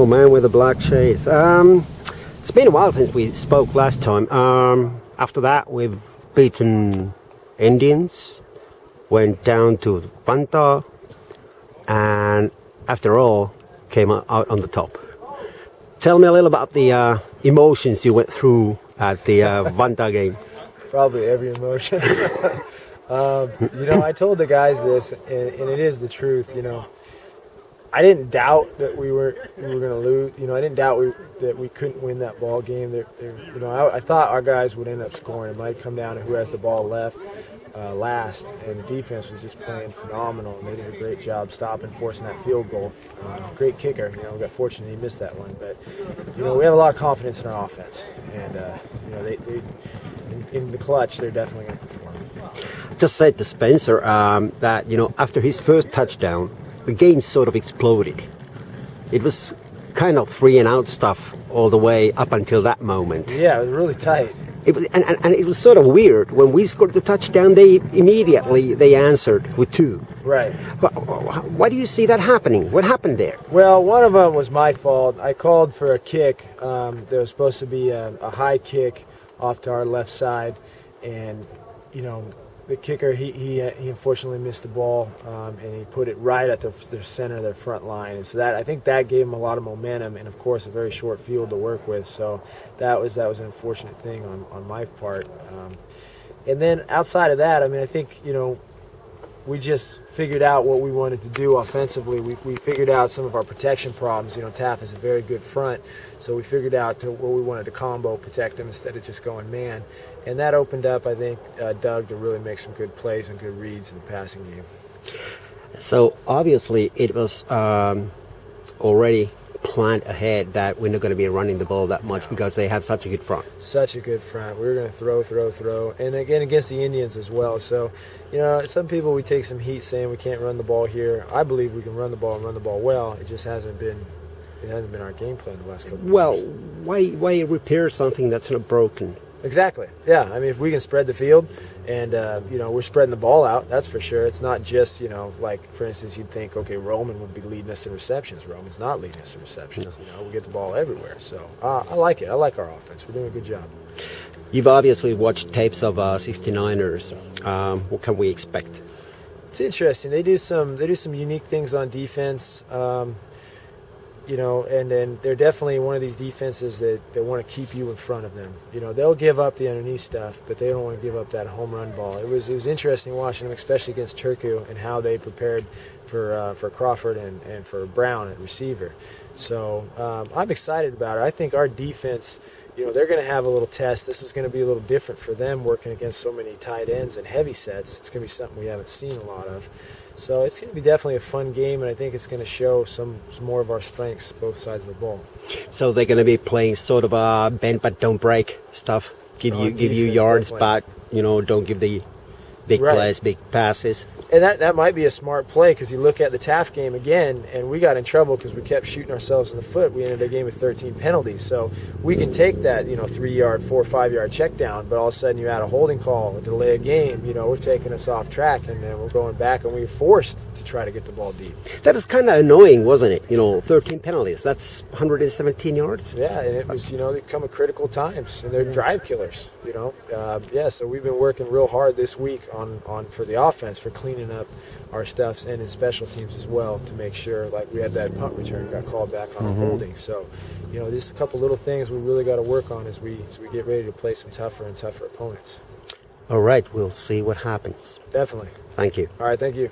man with the black shades. It's been a while since we spoke last time. After that, we've beaten Indians, went down to Vantaa, and after all, came out on the top. Tell me a little about the emotions you went through at the Vantaa game. Probably every emotion. I told the guys this, and it is the truth. I didn't doubt that we were going to lose. I didn't doubt that we couldn't win that ball game. I thought our guys would end up scoring. It might come down to who has the ball last, and the defense was just playing phenomenal. And they did a great job stopping, forcing that field goal. Great kicker. We got fortunate he missed that one, but we have a lot of confidence in our offense, and they in the clutch they're definitely going to perform. Just said to Spencer that after his first touchdown, the game sort of exploded. It was kind of 3-and-out stuff all the way up until that moment. Yeah, it was really tight. It was, and it was sort of weird. When we scored the touchdown, they immediately answered with 2. Right. Why do you see that happening? What happened there? Well, one of them was my fault. I called for a kick. There was supposed to be a high kick off to our left side, and the kicker, he unfortunately missed the ball, and he put it right at the center of their front line. And so I think that gave him a lot of momentum, and of course a very short field to work with. So that was an unfortunate thing on my part. And then outside of that, I think we just figured out what we wanted to do offensively. We figured out some of our protection problems. Taff is a very good front, so we figured out what we wanted to combo protect him instead of just going man. And that opened up, I think, Doug to really make some good plays and good reads in the passing game. So obviously it was already planned ahead that we're not going to be running the ball that much because they have such a good front. Such a good front. We were going to throw. And again, against the Indians as well. So, some people, we take some heat saying we can't run the ball here. I believe we can run the ball and run the ball well. It just hasn't been our game plan the last couple of years. Well, why repair something that's not broken? Exactly. Yeah. If we can spread the field and, we're spreading the ball out, that's for sure. It's not just, like, for instance, you'd think, okay, Roman would be leading us in receptions. Roman's not leading us in receptions. We get the ball everywhere. So I like it. I like our offense. We're doing a good job. You've obviously watched tapes of 69ers. What can we expect? It's interesting. They do some unique things on defense. And then they're definitely one of these defenses that want to keep you in front of them. They'll give up the underneath stuff, but they don't want to give up that home run ball. It was interesting watching them, especially against Turku, and how they prepared for Crawford and for Brown at receiver. So I'm excited about it. I think our defense, they're going to have a little test. This is going to be a little different for them working against so many tight ends and heavy sets. It's going to be something we haven't seen a lot of. So it's going to be definitely a fun game, and I think it's going to show some more of our strengths, both sides of the ball. So they're going to be playing sort of bend but don't break stuff. Give you yards, definitely. But don't give the big plays, big passes. And that might be a smart play, because you look at the Taft game again, and we got in trouble because we kept shooting ourselves in the foot. We ended the game with 13 penalties. So we can take that 3-yard, 4 or 5-yard check down, but all of a sudden you add a holding call, a delay a game. We're taking us off track, and then we're going back, and we were forced to try to get the ball deep. That was kind of annoying, wasn't it? 13 penalties. That's 117 yards. Yeah, and it was they come at critical times, and they're drive killers. So we've been working real hard this week on for the offense, for cleaning up our stuffs, and in special teams as well, to make sure, like we had that punt return got called back on holding. So, there's a couple little things we really got to work on as we get ready to play some tougher and tougher opponents. All right, we'll see what happens. Definitely. Thank you. All right, thank you.